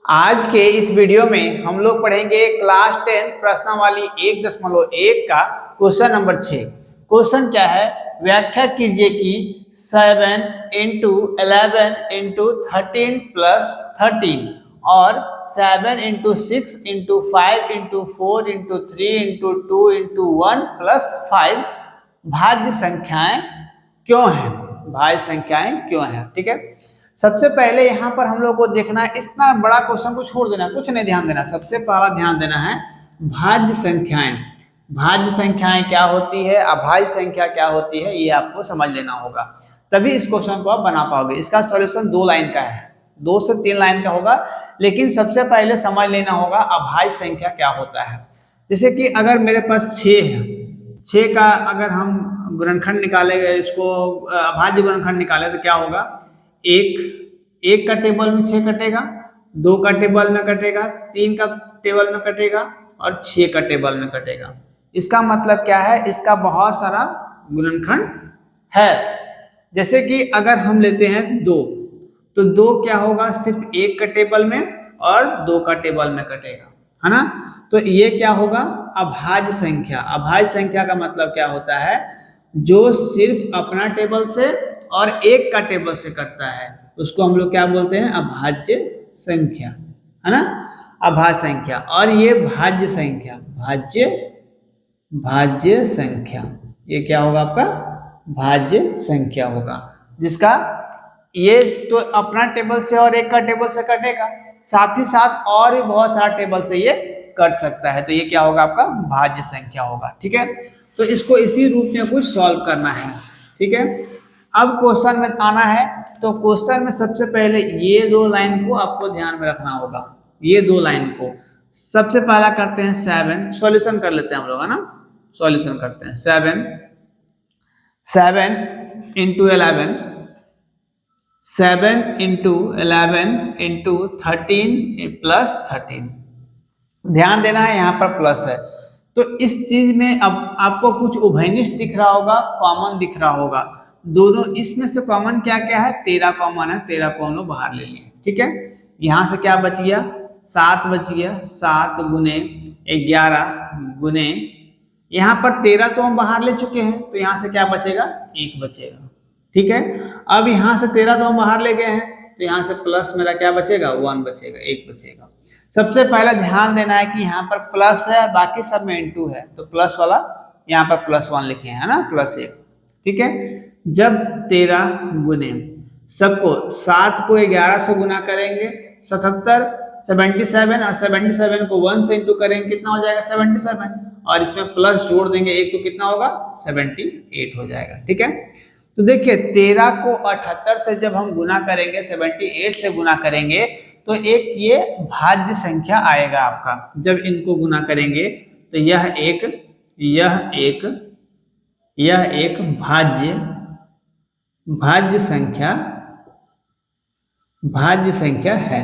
आज के इस वीडियो में हम लोग पढ़ेंगे क्लास 10 प्रश्नावली 1.1 का क्वेश्चन नंबर 6। क्वेश्चन क्या है, व्याख्या कीजिए कि 7 इंटू 11 इंटू 13 प्लस 13 और 7 into 6 into 5 into 4 into 3 into 2 into 1 plus 5 भाज्य संख्याएं क्यों हैं। भाज्य संख्याएं क्यों हैं, ठीक है। सबसे पहले यहाँ पर हम लोग को देखना है, इतना बड़ा क्वेश्चन को छोड़ देना, कुछ नहीं ध्यान देना। सबसे पहला ध्यान देना है भाज्य संख्याएं। भाज्य संख्याएं क्या होती है, अभाज्य संख्या क्या होती है, ये आपको समझ लेना होगा, तभी इस क्वेश्चन को आप बना पाओगे। इसका सॉल्यूशन 2 लाइन का है, 2 से 3 लाइन का होगा, लेकिन सबसे पहले समझ लेना होगा अभाज्य संख्या क्या होता है। जैसे कि अगर मेरे पास 6 है, 6 का अगर हम गुणनखंड निकालेंगे, इसको अभाज्य गुणनखंड निकाले तो क्या होगा, एक का टेबल में 6 कटेगा, 2 का टेबल में कटेगा, 3 का टेबल में कटेगा और 6 का टेबल में कटेगा। इसका मतलब क्या है, इसका बहुत सारा गुणनखंड है। जैसे कि अगर हम लेते हैं 2, तो 2 क्या होगा, सिर्फ 1 का टेबल में और 2 का टेबल में कटेगा, है ना। तो ये क्या होगा, अभाज्य संख्या। अभाज्य संख्या का मतलब क्या होता है, जो सिर्फ अपना टेबल से और 1 का टेबल से कटता है, उसको हम लोग क्या बोलते हैं, अभाज्य संख्या, है ना, अभाज्य संख्या। और ये भाज्य संख्या, भाज्य संख्या, ये क्या होगा आपका, भाज्य संख्या होगा, जिसका ये तो अपना टेबल से और 1 का टेबल से कटेगा, साथ ही साथ और भी बहुत सारा टेबल से ये कट सकता है, तो ये क्या होगा, आपका भाज्य संख्या होगा, ठीक है। तो इसको इसी रूप में कुछ सॉल्व करना है, ठीक है। अब क्वेश्चन में आना है, तो क्वेश्चन में सबसे पहले ये 2 लाइन को आपको ध्यान में रखना होगा। ये 2 लाइन को सबसे पहला करते हैं 7, सॉल्यूशन कर लेते हैं हम लोग, है ना। सॉल्यूशन करते हैं 7 इंटू 11, 7 इंटू 11 इंटू 13 प्लस 13। ध्यान देना है, यहाँ पर प्लस है, तो इस चीज में अब आपको कुछ उभयनिष्ठ दिख रहा होगा, कॉमन दिख रहा होगा। दोनों इसमें से कॉमन क्या क्या है, 13 कॉमन है, 13 को हम लोग बाहर ले लिए, ठीक है। यहाँ से क्या बच गया, 7 बच गया, 7 गुने 11 गुने, यहाँ पर 13 तो हम बाहर ले चुके हैं, तो यहाँ से क्या बचेगा, 1 बचेगा, ठीक है। अब यहाँ से 13 तो हम बाहर ले गए हैं, तो यहाँ से प्लस मेरा क्या बचेगा, 1 बचेगा, 1 बचेगा। सबसे पहले ध्यान देना है कि यहाँ पर प्लस है, बाकी सब में इंटू है, तो प्लस वाला यहाँ पर +1 लिखे हैं, है ना, +1, ठीक है। जब 13 गुने सबको 7 को 11 से गुना करेंगे 77, 77 और 77 को 1 से इंटू करेंगे, कितना हो जाएगा, 77, और इसमें प्लस जोड़ देंगे 1 तो कितना होगा, 78 हो जाएगा, ठीक है। तो देखिए 13 को 78 से जब हम गुना करेंगे, 78 से गुना करेंगे, तो एक ये भाज्य संख्या आएगा आपका। जब इनको गुना करेंगे तो यह एक भाज्य संख्या है।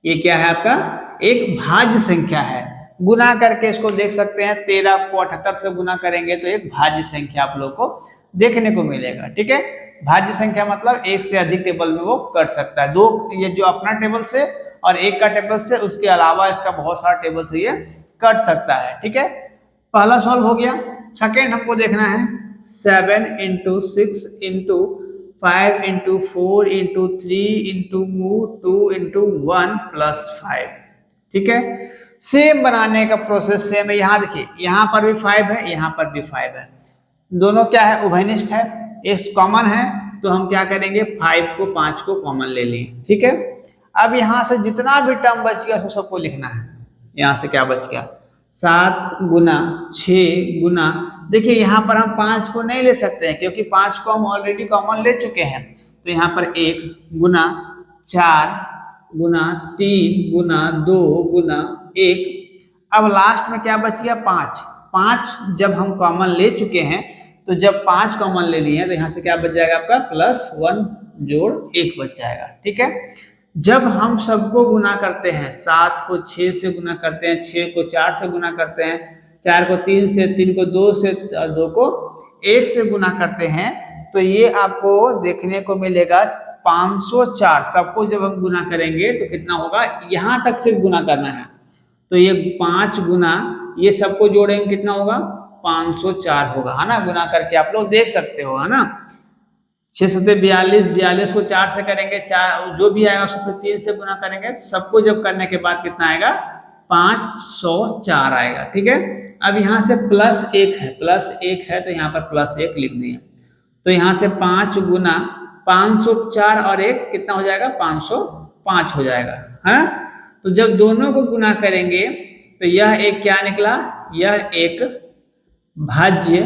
ये क्या है आपका, एक भाज्य संख्या है। गुना करके इसको देख सकते हैं, 13 को 78 से गुना करेंगे तो एक भाज्य संख्या आप लोग को देखने को मिलेगा, ठीक है। भाज्य संख्या मतलब 1 से अधिक टेबल में वो कट सकता है, 2 ये जो अपना टेबल से और 1 का टेबल से, उसके अलावा इसका बहुत सारा टेबल से ये कट सकता है, ठीक है। पहला सॉल्व हो गया। सेकेंड हमको देखना है 7 into 6 into 5 into 4 into 3 into 2 into 1 plus 5, ठीक है। सेम बनाने का प्रोसेस सेम है। यहाँ देखिए, यहाँ पर भी 5 है, यहाँ पर भी 5 है, दोनों क्या है, उभयनिष्ठ है, एक कॉमन है, तो हम क्या करेंगे, 5 को कॉमन ले लिए, ठीक है। अब यहाँ से जितना भी टर्म बच गया उसको सबको लिखना है। यहाँ से क्या बच गया, 7 गुना 6 गुना, देखिए यहाँ पर हम 5 को नहीं ले सकते हैं, क्योंकि 5 को हम ऑलरेडी कॉमन ले चुके हैं, तो यहाँ पर 1 गुना 4 गुना 3 गुना 2 गुना 1। अब लास्ट में क्या बच गया, 5 जब हम कॉमन ले चुके हैं, तो जब 5 कॉमन ले लिए हैं, तो यहाँ से क्या बच जाएगा आपका, +1 जोड़ 1 बच जाएगा, ठीक है। जब हम सबको गुना करते हैं, 7 को 6 से गुना करते हैं, 6 को 4 से गुना करते हैं, 4 को 3 से, 3 को 2 से, 2 को 1 से गुना करते हैं, तो ये आपको देखने को मिलेगा 504 सबको जब हम गुना करेंगे तो कितना होगा, यहां तक सिर्फ गुना करना है, तो ये 5 गुना ये सबको जोड़ेंगे कितना होगा, 504 होगा, है ना। गुना करके आप लोग देख सकते हो, है ना। 6 सते 42, 42 को 4 से करेंगे, 4 जो भी आएगा उसको 3 से गुना करेंगे, सबको जब करने के बाद कितना आएगा, 504 आएगा। ठीक है, अब यहाँ से +1 है, +1 है तो यहाँ पर +1 लिख दिए। तो यहाँ से 5 गुना 504 और 1 कितना हो जाएगा, 505 हो जाएगा, है ना। तो जब दोनों को गुना करेंगे तो यह एक क्या निकला, यह एक भाज्य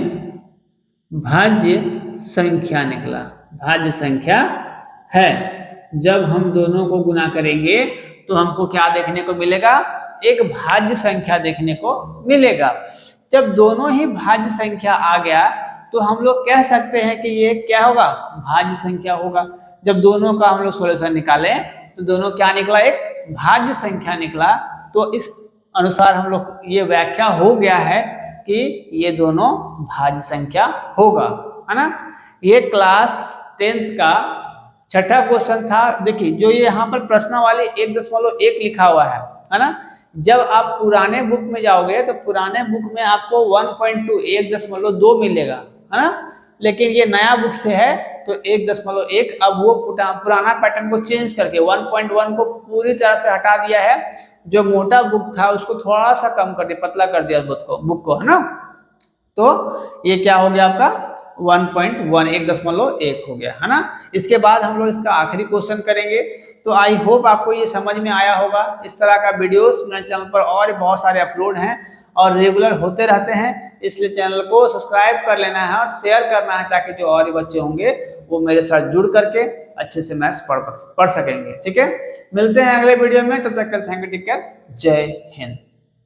संख्या निकला, भाज्य संख्या है। जब हम दोनों को गुना करेंगे तो हमको क्या देखने को मिलेगा, एक भाज्य संख्या देखने को मिलेगा। जब दोनों ही भाज्य संख्या आ गया तो हम लोग कह सकते हैं कि ये क्या होगा, भाज्य संख्या होगा। जब दोनों का हम लोग सॉल्यूशन निकालें तो दोनों क्या निकला, एक भाज्य संख्या निकला। तो इस अनुसार हम लोग ये व्याख्या हो गया है कि ये दोनों भाज्य संख्या होगा, है ना। ये क्लास 10th का छठा क्वेश्चन था। देखिए जो ये यहाँ पर प्रश्नावली 1.1 लिखा हुआ है ना। जब आप पुराने बुक में जाओगे तो पुराने बुक में आपको 1.2 1.2 मिलेगा, है ना। लेकिन ये नया बुक से है तो 1.1। अब वो पुराना पैटर्न को चेंज करके 1.1 को पूरी तरह से हटा दिया है। जो मोटा बुक था उसको थोड़ा सा कम कर दिया, पतला कर दिया बुक को, है ना। तो ये क्या हो गया आपका 1.1 1.1 हो गया, है ना। इसके बाद हम लोग इसका आखिरी क्वेश्चन करेंगे। तो आई होप आपको ये समझ में आया होगा। इस तरह का वीडियोस मेरे चैनल पर और बहुत सारे अपलोड हैं और रेगुलर होते रहते हैं, इसलिए चैनल को सब्सक्राइब कर लेना है और शेयर करना है ताकि जो और भी बच्चे होंगे वो मेरे साथ जुड़ करके अच्छे से मैथ्स पढ़ सकेंगे। ठीक है, मिलते हैं अगले वीडियो में, तब तक थैंक यू, टेक केयर, जय हिंद।